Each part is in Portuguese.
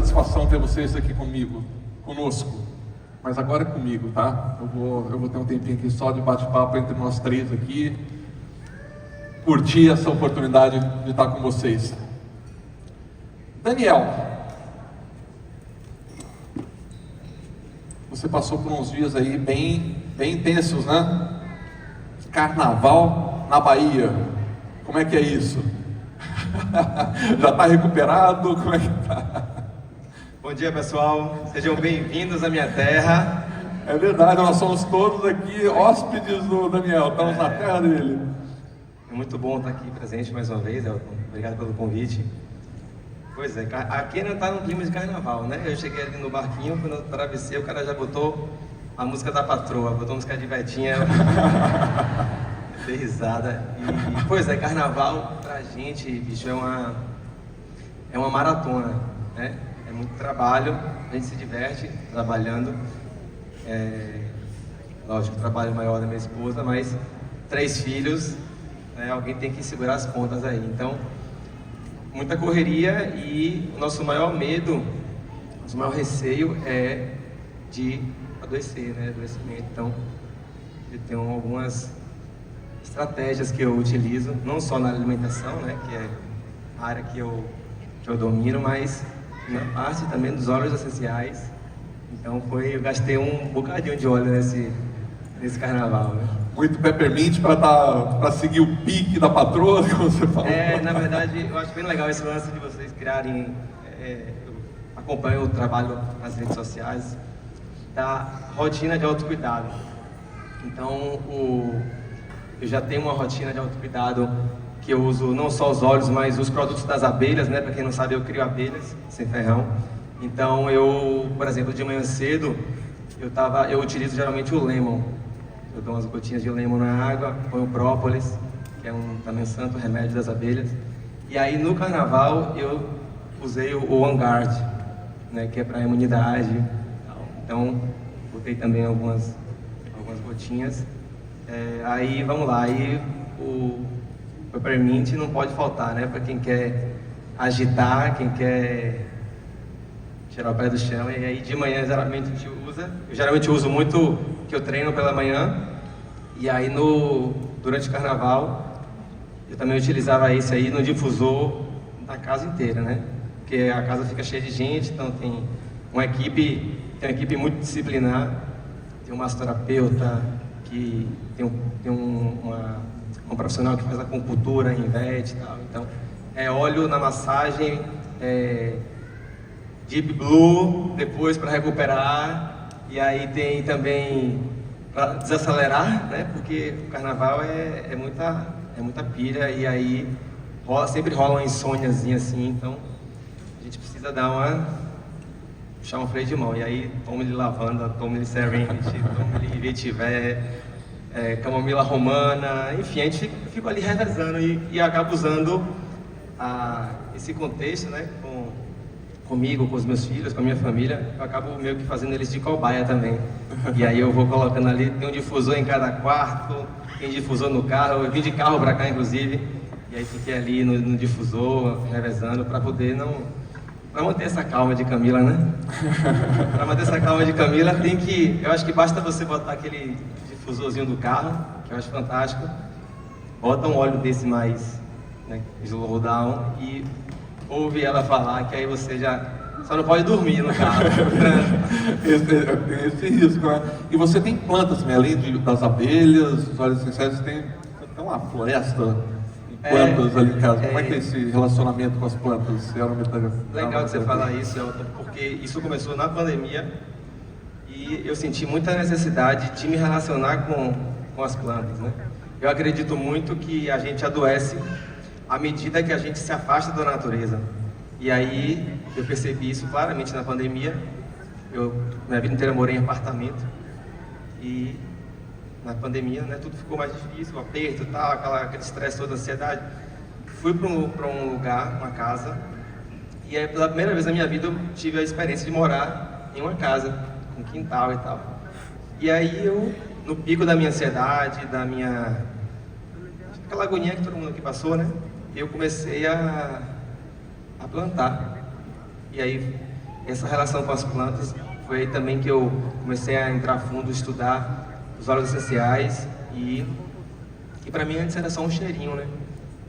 satisfação ter vocês aqui conosco. Mas agora é comigo, tá? Eu vou ter um tempinho aqui só de bate-papo entre nós três aqui. Curtir essa oportunidade de estar com vocês. Daniel, você passou por uns dias aí bem intensos, né? Carnaval na Bahia. Como é que é isso? Já está recuperado? Como é que tá? Bom dia, pessoal. Sejam bem-vindos à minha terra. É verdade, nós somos todos aqui hóspedes do Daniel, estamos na terra dele. É muito bom estar aqui presente mais uma vez, Elton. Obrigado pelo convite. Pois é, aqui não está no clima de carnaval, né? Eu cheguei ali no barquinho, quando eu atravessei, o cara já botou a música da patroa, botou a música de Betinha. Dei risada. Pois é, carnaval pra gente, bicho, é uma maratona, né? É muito trabalho, a gente se diverte trabalhando. Lógico, o trabalho maior da minha esposa, mas 3 filhos, né? Alguém tem que segurar as pontas aí. Então, muita correria e o nosso maior medo, nosso maior receio é de adoecer, né? Adoecimento. Então, eu tenho algumas estratégias que eu utilizo, não só na alimentação, né? Que é a área que eu domino, mas na parte também dos óleos essenciais. Então eu gastei um bocadinho de óleo nesse carnaval, né? Muito peppermint para seguir o pique da patroa, como você falou. Na verdade, eu acho bem legal esse lance de vocês criarem, eu acompanho o trabalho nas redes sociais, da rotina de autocuidado. Então, eu já tenho uma rotina de autocuidado que eu uso não só os óleos, mas os produtos das abelhas, né? Para quem não sabe, eu crio abelhas sem ferrão. Então por exemplo, de manhã cedo, eu utilizo geralmente o lemon. Eu dou umas gotinhas de lemon na água, ponho própolis, que é também um santo remédio das abelhas. E aí no carnaval eu usei o On Guard, né? Que é para imunidade. Então botei também algumas gotinhas. Aí vamos lá, aí o peppermint não pode faltar, né? Para quem quer agitar, quem quer tirar o pé do chão. E aí de manhã geralmente a gente usa. Eu geralmente uso muito, que eu treino pela manhã. E aí durante o carnaval eu também utilizava esse aí no difusor da casa inteira, né? Porque a casa fica cheia de gente, então tem uma equipe muito disciplinar. Tem um massoterapeuta que tem um profissional que faz acupuntura em VET e tal. Então, óleo na massagem, Deep Blue, depois para recuperar. E aí tem também para desacelerar, né? Porque o carnaval é muita pilha e aí sempre rola uma insôniazinha assim. Então, a gente precisa puxar um freio de mão. E aí, tome-lhe lavanda, tome-lhe serenity, tome-lhe vetiver, camomila romana, enfim, a gente fica ali revezando e acaba usando esse contexto, né, comigo, com os meus filhos, com a minha família. Eu acabo meio que fazendo eles de cobaia também. E aí eu vou colocando ali, tem um difusor em cada quarto, tem difusor no carro, eu vim de carro pra cá inclusive, e aí fiquei ali no difusor, revezando, para poder para manter essa calma de Camila, né? Para manter essa calma de Camila eu acho que basta você botar aquele difusorzinho do carro, que eu acho fantástico, bota um óleo desse mais, né, slow down e ouve ela falar, que aí você só não pode dormir no carro. esse risco, né? E você tem plantas também, além das abelhas, dos óleos essenciais, você tem uma floresta de plantas ali em casa. Como é que é esse relacionamento com as plantas? Legal que você falar isso, Elton, porque isso começou na pandemia e eu senti muita necessidade de me relacionar com as plantas, né? Eu acredito muito que a gente adoece à medida que a gente se afasta da natureza. E aí eu percebi isso claramente na pandemia. Minha vida inteira morei em apartamento e na pandemia, né, tudo ficou mais difícil, o aperto e tal, aquele estresse todo, ansiedade. Fui para um lugar, uma casa, e aí pela primeira vez na minha vida eu tive a experiência de morar em uma casa, com quintal e tal. E aí no pico da minha ansiedade, aquela agonia que todo mundo aqui passou, né? Eu comecei a plantar. E aí essa relação com as plantas foi aí também que eu comecei a entrar a fundo, estudar os óleos essenciais e para mim antes era só um cheirinho, né?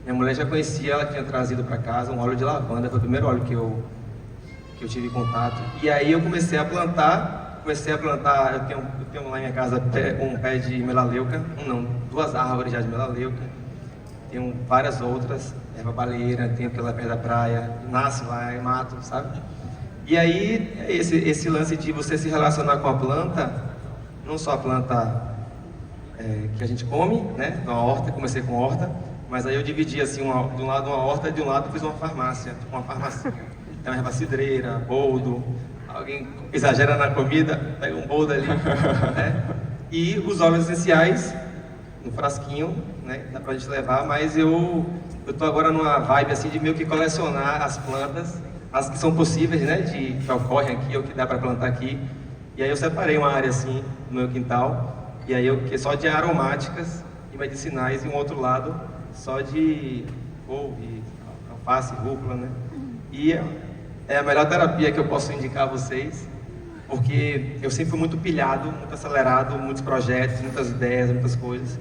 Minha mulher já conhecia, ela tinha trazido para casa um óleo de lavanda, foi o primeiro óleo que eu tive contato. E aí eu comecei a plantar, eu tenho lá em minha casa um pé de melaleuca, duas árvores já de melaleuca, tenho várias outras, erva baleeira, tem aquela perto da praia, nasce lá, mato, sabe? E aí esse lance de você se relacionar com a planta, não só a planta que a gente come, né, na horta, comecei com horta, mas aí eu dividi assim, de um lado uma horta e de um lado fiz uma farmácia, Então erva cidreira, boldo, alguém exagera na comida, pega um boldo ali, né? E os óleos essenciais, no frasquinho, né? Dá pra gente levar, mas eu tô agora numa vibe assim de meio que colecionar as plantas, as que são possíveis, né? Que ocorrem aqui, ou que dá para plantar aqui. E aí eu separei uma área assim no meu quintal, e aí que é só de aromáticas e medicinais, e um outro lado só de couve, alface, rúcula, né? E é a melhor terapia que eu posso indicar a vocês, porque eu sempre fui muito pilhado, muito acelerado, muitos projetos, muitas ideias, muitas coisas.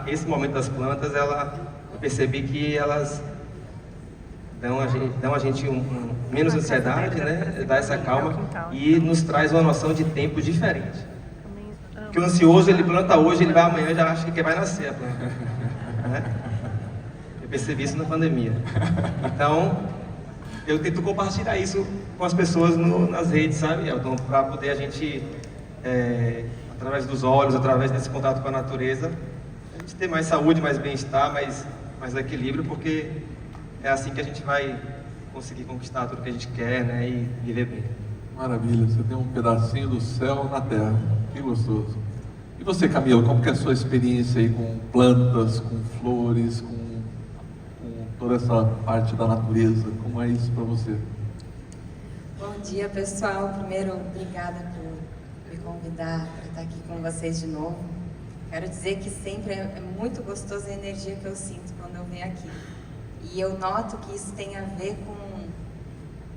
Esse momento das plantas, eu percebi que elas dão a gente menos ansiedade, né? Dá essa calma e nos traz uma noção de tempo diferente. Porque o ansioso, ele planta hoje, ele vai amanhã, já acha que vai nascer a planta. Né? Eu percebi isso na pandemia. Então, eu tento compartilhar isso com as pessoas nas redes, sabe, Elton? Para poder a gente, através dos olhos, através desse contato com a natureza, a gente ter mais saúde, mais bem-estar, mais equilíbrio, porque é assim que a gente vai conseguir conquistar tudo que a gente quer, né, e viver bem. Maravilha, você tem um pedacinho do céu na terra, que gostoso. E você, Camila, como que é a sua experiência aí com plantas, com flores, com toda essa parte da natureza? Como é isso para você? Bom dia, pessoal. Primeiro, obrigada por me convidar para estar aqui com vocês de novo. Quero dizer que sempre é muito gostoso a energia que eu sinto quando eu venho aqui. E eu noto que isso tem a ver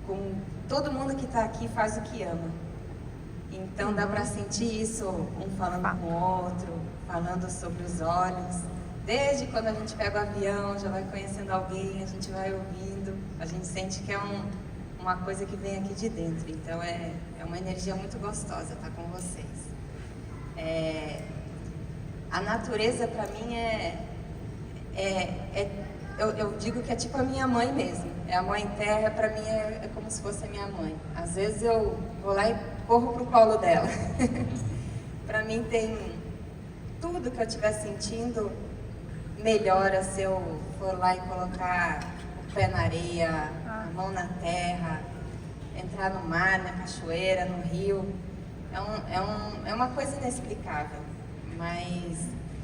com todo mundo que está aqui faz o que ama. Então dá para sentir isso, um falando com o outro, falando sobre os olhos. Desde quando a gente pega o avião, já vai conhecendo alguém, a gente vai ouvindo, a gente sente que é uma coisa que vem aqui de dentro. Então é uma energia muito gostosa estar com vocês. A natureza para mim eu digo que é tipo a minha mãe mesmo. A mãe terra para mim é como se fosse a minha mãe. Às vezes eu vou lá e corro pro colo dela. Para mim tem tudo que eu estiver sentindo melhora se eu for lá e colocar o pé na areia, a mão na terra, entrar no mar, na cachoeira, no rio. É uma coisa inexplicável, mas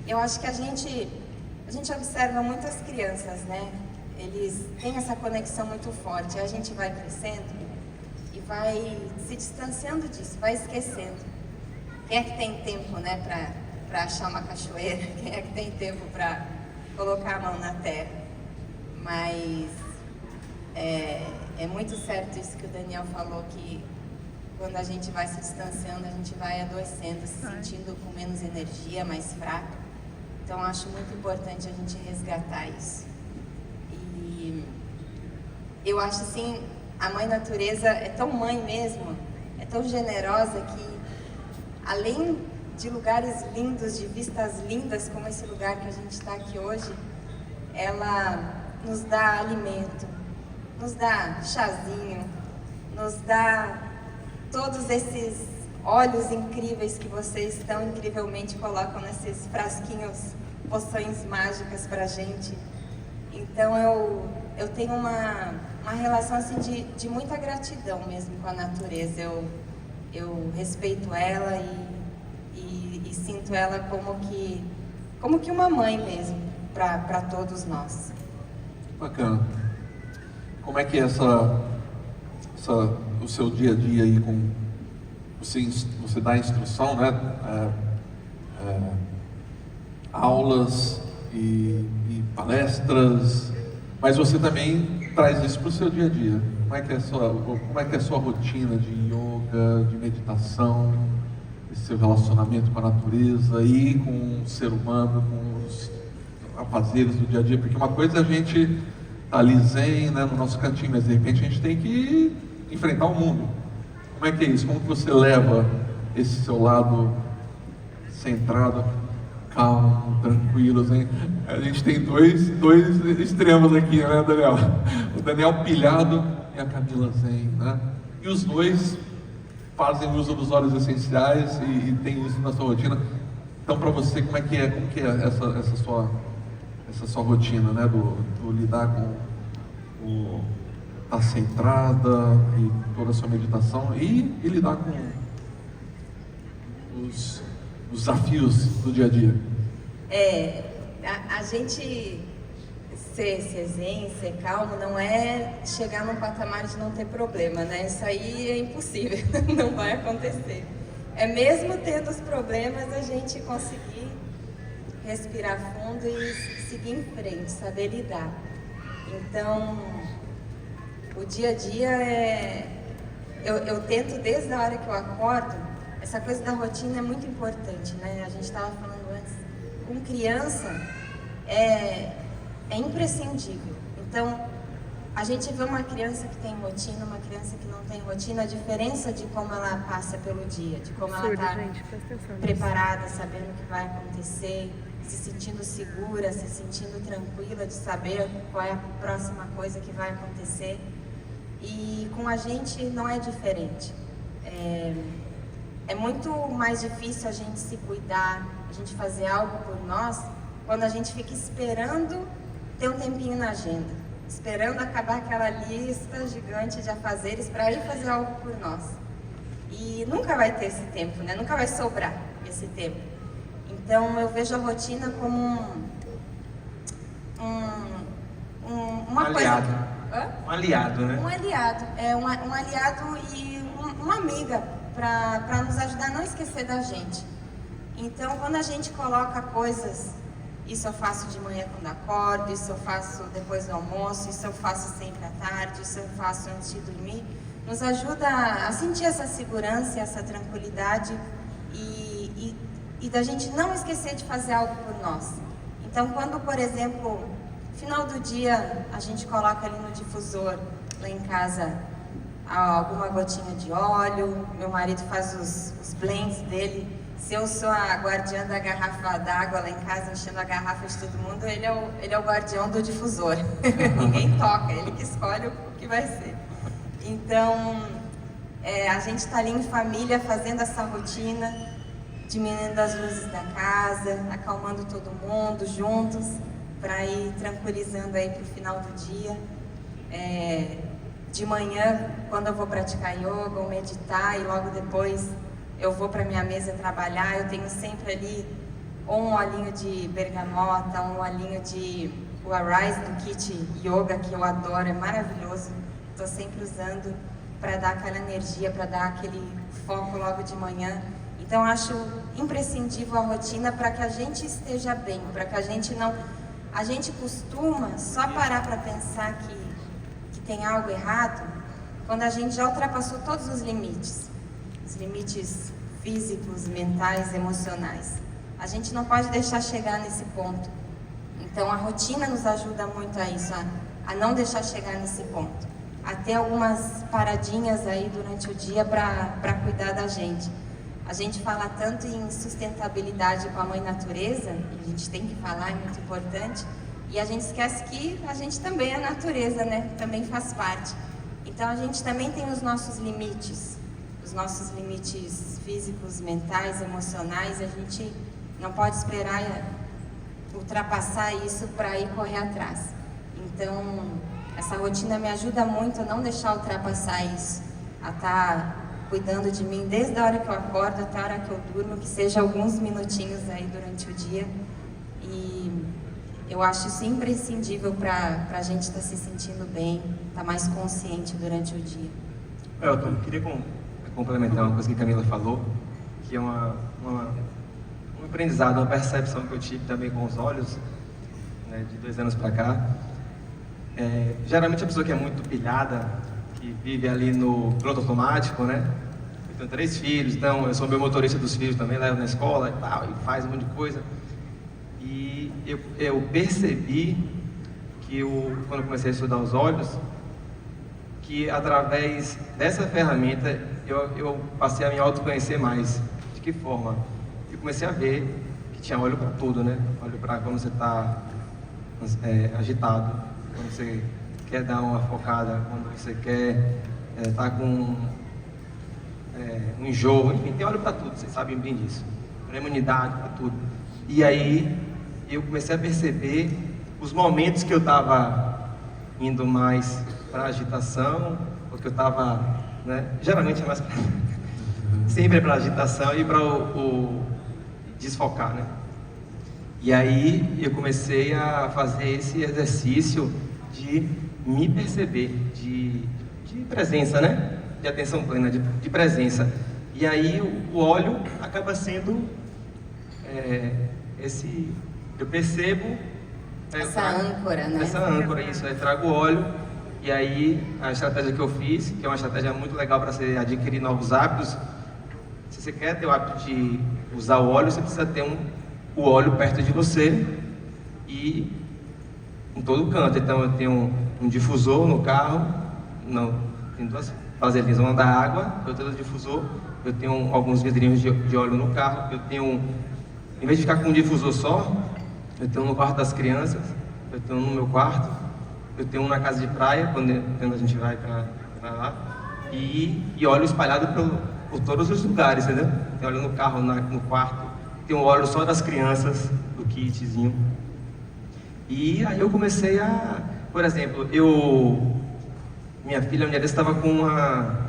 eu acho que a gente observa muitas crianças, né? Eles têm essa conexão muito forte, a gente vai crescendo e vai se distanciando disso, vai esquecendo. Quem é que tem tempo, né, para achar uma cachoeira? Quem é que tem tempo para colocar a mão na terra? Mas é muito certo isso que o Daniel falou, que quando a gente vai se distanciando, a gente vai adoecendo, se sentindo com menos energia, mais fraco. Então acho muito importante a gente resgatar isso. E eu acho assim, a Mãe Natureza é tão mãe mesmo, é tão generosa que, além de lugares lindos, de vistas lindas como esse lugar que a gente está aqui hoje, ela nos dá alimento, nos dá chazinho, nos dá todos esses óleos incríveis que vocês tão incrivelmente colocam nesses frasquinhos, poções mágicas pra gente. Então eu tenho uma relação assim de muita gratidão mesmo com a natureza. Eu respeito ela e sinto ela como que uma mãe mesmo para todos nós. Bacana. Como é que é o seu dia a dia aí com você dá instrução, né? Aulas e palestras, mas você também traz isso para o seu dia a dia? Como é que é a sua rotina de yoga, de meditação, esse seu relacionamento com a natureza e com o ser humano, com os afazeres do dia a dia? Porque uma coisa é a gente tá ali zen, né, no nosso cantinho, mas de repente a gente tem que enfrentar o mundo. Como é que é isso? Como que você leva esse seu lado centrado, calmo, tranquilo, zen? A gente tem dois extremos aqui, né, Daniel? O Daniel pilhado e a Camila zen, né? E os dois fazem uso dos óleos essenciais e tem isso na sua rotina. Então, para você, como que é essa sua rotina, né, do lidar com o estar centrada e toda a sua meditação e lidar com os desafios do dia a dia? A gente ser zen, ser calmo, não é chegar num patamar de não ter problema, né? Isso aí é impossível, não vai acontecer. É mesmo tendo os problemas, a gente conseguir respirar fundo e seguir em frente, saber lidar. Então, o dia a dia eu tento desde a hora que eu acordo. Essa coisa da rotina é muito importante, né? A gente estava falando antes, com criança é imprescindível. Então, a gente vê uma criança que tem rotina, uma criança que não tem rotina, a diferença de como ela passa pelo dia, de como ela está preparada, sabendo o que vai acontecer, se sentindo segura, se sentindo tranquila de saber qual é a próxima coisa que vai acontecer. E com a gente não é diferente. É muito mais difícil a gente se cuidar, a gente fazer algo por nós, quando a gente fica esperando ter um tempinho na agenda, esperando acabar aquela lista gigante de afazeres para ir fazer algo por nós. E nunca vai ter esse tempo, né? Nunca vai sobrar esse tempo. Então eu vejo a rotina como uma aliado. coisa... Hã? Um aliado, né? Um aliado, um aliado e uma amiga para nos ajudar a não esquecer da gente. Então, quando a gente coloca coisas, isso eu faço de manhã quando acordo, isso eu faço depois do almoço, isso eu faço sempre à tarde, isso eu faço antes de dormir, nos ajuda a sentir essa segurança, essa tranquilidade e da gente não esquecer de fazer algo por nós. Então, quando, por exemplo, final do dia, a gente coloca ali no difusor, lá em casa, alguma gotinha de óleo, meu marido faz os blends dele. Se eu sou a guardiã da garrafa d'água lá em casa, enchendo a garrafa de todo mundo, ele é o guardião do difusor. Ninguém toca, ele que escolhe o que vai ser. Então, a gente está ali em família fazendo essa rotina, diminuindo as luzes da casa, acalmando todo mundo juntos, para ir tranquilizando aí para o final do dia. De manhã, quando eu vou praticar yoga ou meditar, e logo depois eu vou para minha mesa trabalhar, eu tenho sempre ali ou um olhinho de bergamota, um olhinho de o Arise do Kit Yoga, que eu adoro, é maravilhoso. Estou sempre usando para dar aquela energia, para dar aquele foco logo de manhã. Então, acho imprescindível a rotina para que a gente esteja bem, para que a gente não... A gente costuma só parar para pensar que tem algo errado quando a gente já ultrapassou todos os limites físicos, mentais, emocionais. A gente não pode deixar chegar nesse ponto. Então, a rotina nos ajuda muito a isso, a não deixar chegar nesse ponto, a ter algumas paradinhas aí durante o dia para cuidar da gente. A gente fala tanto em sustentabilidade com a Mãe Natureza, e a gente tem que falar, é muito importante, e a gente esquece que a gente também é natureza, né? Também faz parte. Então, a gente também tem os nossos limites físicos, mentais, emocionais. A gente não pode esperar ultrapassar isso para ir correr atrás. Então, essa rotina me ajuda muito a não deixar ultrapassar isso, a estar cuidando de mim desde a hora que eu acordo até a hora que eu durmo, que seja alguns minutinhos aí durante o dia. E eu acho isso imprescindível para a gente estar se sentindo bem, estar mais consciente durante o dia. Elton, queria complementar uma coisa que a Camila falou, que é um aprendizado, uma percepção que eu tive também com os olhos, né, de 2 anos para cá. Geralmente a pessoa que é muito pilhada, que vive ali no piloto automático, né? Eu tenho 3 filhos, então eu sou meu motorista dos filhos também, levo na escola e tal, e faz um monte de coisa. E eu percebi que quando eu comecei a estudar os olhos, que através dessa ferramenta eu passei a me autoconhecer mais. De que forma? Eu comecei a ver que tinha olho para tudo, né? Olho para quando você está agitado, quando você quer dar uma focada, quando você quer estar com um enjoo, enfim, tem olho para tudo, vocês sabem bem disso. Para imunidade, para tudo. E aí eu comecei a perceber os momentos que eu estava indo mais para agitação, ou que eu estava, né, geralmente é mais sempre para agitação e para o desfocar, né? E aí eu comecei a fazer esse exercício de me perceber, de presença, né? De atenção plena, de presença. E aí o óleo acaba sendo eu percebo Essa âncora, né? Essa âncora, isso. Aí trago o óleo e aí a estratégia que eu fiz, que é uma estratégia muito legal para você adquirir novos hábitos. Se você quer ter o hábito de usar o óleo, você precisa ter o óleo perto de você e em todo canto. Então eu tenho um difusor no carro, tem 2 vasilhas, uma da água, outra do difusor. Eu tenho alguns vidrinhos de óleo no carro. Eu tenho, em vez de ficar com um difusor só, eu tenho um no quarto das crianças, eu tenho um no meu quarto, eu tenho um na casa de praia, quando a gente vai para lá, e óleo espalhado por todos os lugares, entendeu? Tem óleo no carro, no quarto, tem um óleo só das crianças, do kitzinho. E aí eu comecei por exemplo, minha filha, um dia desse, estava com uma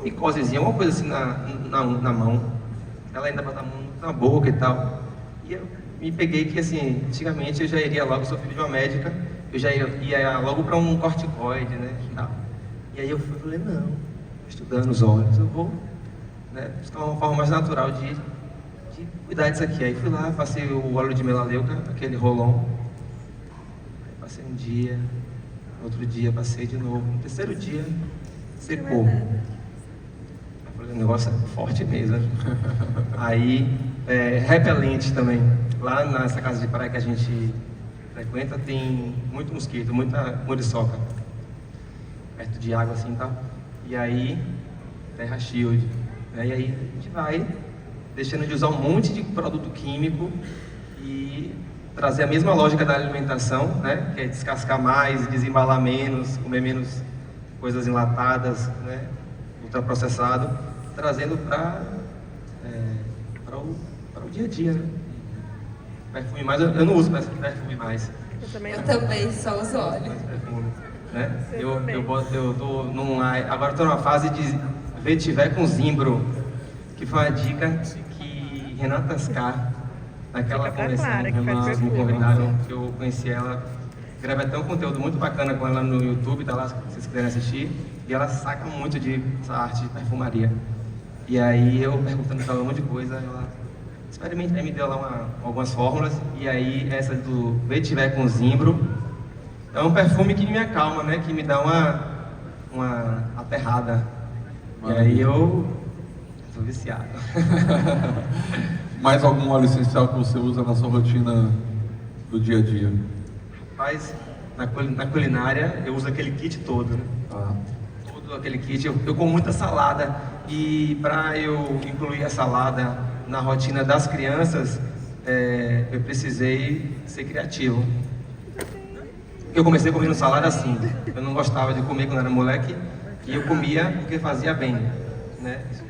micosezinha, uma coisa assim na mão, ela ainda bota a mão na boca e tal, e eu me peguei que, assim, antigamente eu já iria logo, sou filho de uma médica, eu já ia logo para um corticoide, né, e tal. E aí eu falei, não, estudando os olhos, eu vou, né, buscar uma forma mais natural de cuidar disso aqui. Aí fui lá, passei o óleo de melaleuca, aquele rolon, passei um dia, outro dia passei de novo, no terceiro dia, secou. Eu falei, o negócio é forte mesmo, né? Aí, repelente também. Lá nessa casa de praia que a gente frequenta tem muito mosquito, muita muriçoca. Perto de água assim e tal. E aí, Terra Shield. E aí a gente vai deixando de usar um monte de produto químico e trazer a mesma lógica da alimentação, né? Que é descascar mais, desembalar menos, comer menos coisas enlatadas, né? Ultraprocessado, trazendo para o dia a dia, né? Perfume mais, eu não uso perfume mais. Eu também só uso óleo. Mais perfume, né? Agora estou numa fase de vetiver com zimbro, que foi uma dica que Renata Ascar, naquela convenção que vocês me convidaram, que eu conheci ela, gravei até um conteúdo muito bacana com ela no YouTube, tá lá se vocês quiserem assistir, e ela saca muito dessa arte de perfumaria. E aí eu perguntando pra ela um monte de coisa, ela experimentei, aí me deu lá algumas fórmulas, e aí essa do Vetiver com Zimbro é um perfume que me acalma, né? Que me dá uma aterrada. E aí eu tô viciado. Mais algum óleo essencial que você usa na sua rotina do dia a dia? Rapaz, na culinária eu uso aquele kit todo, né? Ah. Todo aquele kit. Eu como muita salada e para eu incluir a salada na rotina das crianças, eu precisei ser criativo. Eu comecei comendo salada assim. Eu não gostava de comer quando era moleque e eu comia porque fazia bem, né?